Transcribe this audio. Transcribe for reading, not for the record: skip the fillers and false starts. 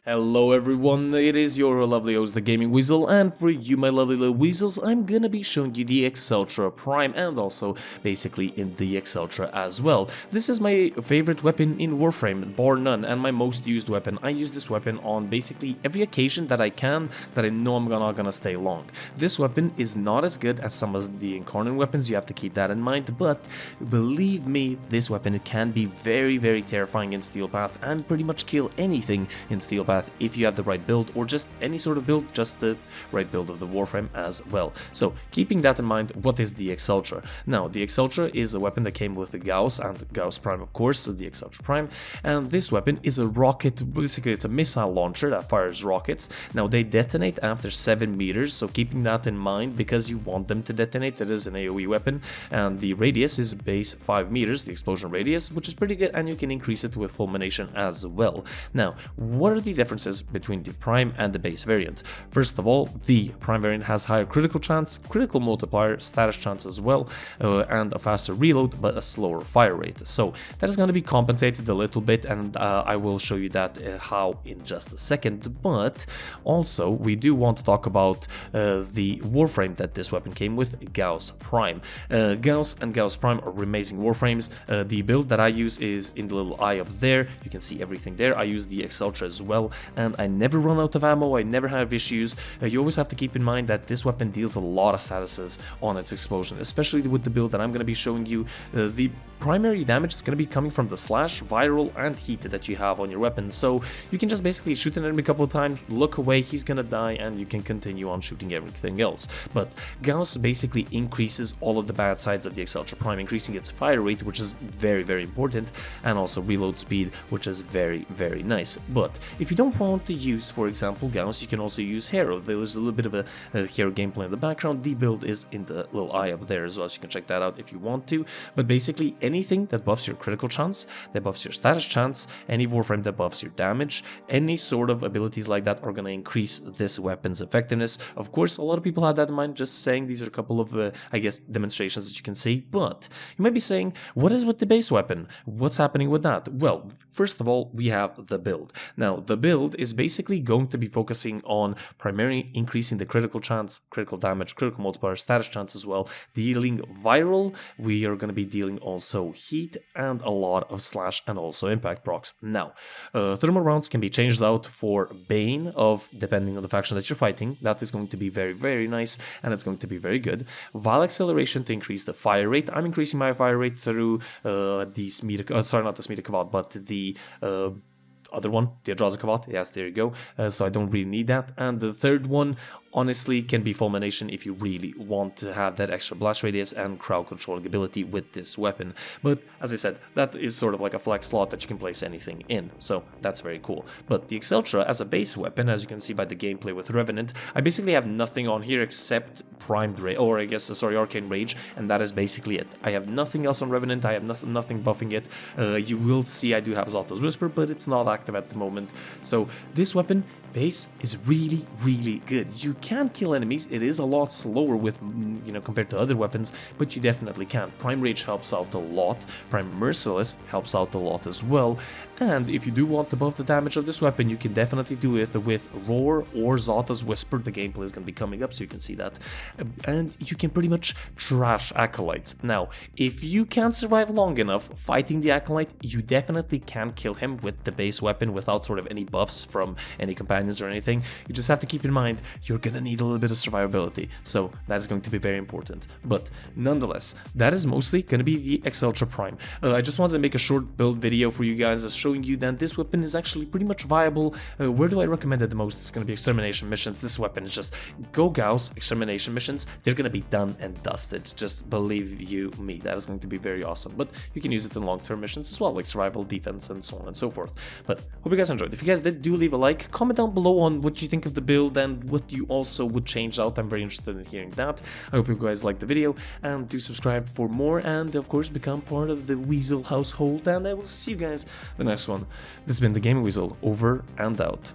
Hello everyone, it is your lovely host, the Gaming Weasel, and for you my lovely little weasels, I'm gonna be showing you the Acceltra Prime and also basically in the Acceltra as well. This is my favorite weapon in Warframe, bar none, and my most used weapon. I use this weapon on basically every occasion that I can, that I know I'm not gonna stay long. This weapon is not as good as some of the Incarnate weapons, you have to keep that in mind, but believe me, this weapon it can be very terrifying in Steel Path and pretty much kill anything in Steel Path if you have the right build, or just any sort of build, just the right build of the Warframe as well. So keeping that in mind, what is the Acceltra? Now the Acceltra is a weapon that came with the Gauss and the Gauss Prime, of course, so the Acceltra Prime, and this weapon is a rocket, basically it's a missile launcher that fires rockets. Now they detonate after 7 meters, so keeping that in mind because you want them to detonate. It is an AoE weapon, and the radius is base 5 meters, the explosion radius, which is pretty good, and you can increase it with fulmination as well. Now what are the differences between the Prime and the base variant? First of all, the Prime variant has higher critical chance, critical multiplier, status chance as well, and a faster reload but a slower fire rate. So that is going to be compensated a little bit, and I will show you that how in just a second. But also we do want to talk about the Warframe that this weapon came with, Gauss Prime. Gauss and Gauss Prime are amazing Warframes. The build that I use is in the little eye up there. You can see everything there. I use the Acceltra as well, and I never run out of ammo, I never have issues. You always have to keep in mind that this weapon deals a lot of statuses on its explosion, especially with the build that I'm going to be showing you. The primary damage is going to be coming from the slash, viral, and heat that you have on your weapon, so you can just basically shoot an enemy a couple of times, look away, he's gonna die, and you can continue on shooting everything else. But Gauss basically increases all of the bad sides of the Acceltra Prime, increasing its fire rate, which is very important, and also reload speed, which is very nice. But if you don't want to use, for example, Gauss, you can also use Harrow. There is a little bit of a Harrow gameplay in the background. The build is in the little eye up there as well, so you can check that out if you want to. But basically anything that buffs your critical chance, that buffs your status chance, any Warframe that buffs your damage, any sort of abilities like that are going to increase this weapon's effectiveness. Of course, a lot of people had that in mind, just saying these are a couple of, I guess, demonstrations that you can see. But you might be saying, what is with the base weapon? What's happening with that? Well, first of all, we have the build. Now, the build is basically going to be focusing on primarily increasing the critical chance, critical damage, critical multiplier, status chance as well, dealing viral. We are going to be dealing also heat and a lot of slash and also impact procs. Now, thermal rounds can be changed out for Bane of, depending on the faction that you're fighting. That is going to be very nice, and it's going to be very good. Vile acceleration to increase the fire rate. I'm increasing my fire rate through the Smita, sorry, not the Smita Kavat, but the other one, the Adraza Kavat. Yes, there you go. So I don't really need that. And the third one, honestly, can be fulmination if you really want to have that extra blast radius and crowd controlling ability with this weapon. But as I said, that is sort of like a flex slot that you can place anything in, so that's very cool. But the Acceltra as a base weapon, as you can see by the gameplay with Revenant, I basically have nothing on here except Primed Rage, or I guess, sorry, Arcane Rage, and that is basically it. I have nothing else on Revenant, I have nothing buffing it. You will see I do have Xata's Whisper, but it's not active at the moment. So this weapon base is really good. You can kill enemies, it is a lot slower with, compared to other weapons, but you definitely can. Prime Rage helps out a lot, Prime Merciless helps out a lot as well, and if you do want to buff the damage of this weapon, you can definitely do it with Roar or Xata's Whisper. The gameplay is going to be coming up, so you can see that, and you can pretty much trash Acolytes. Now, if you can't survive long enough fighting the Acolyte, you definitely can kill him with the base weapon without sort of any buffs from any companions or anything. You just have to keep in mind you're gonna need a little bit of survivability, so that is going to be very important. But nonetheless, that is mostly gonna be the Acceltra Prime. I just wanted to make a short build video for you guys showing you that this weapon is actually pretty much viable. Where do I recommend it the most? It's gonna be extermination missions. This weapon is just go Gauss, extermination missions, they're gonna be done and dusted, just believe you me, that is going to be very awesome. But you can use it in long-term missions as well, like survival, defense, and so on and so forth. But hope you guys enjoyed. If you guys did, do leave a like, comment down below on what you think of the build and what you also would change out. I'm very interested in hearing that. I hope you guys liked the video, and do subscribe for more, and of course become part of the Weasel household, and I will see you guys the next one. This has been the Gaming Weasel, over and out.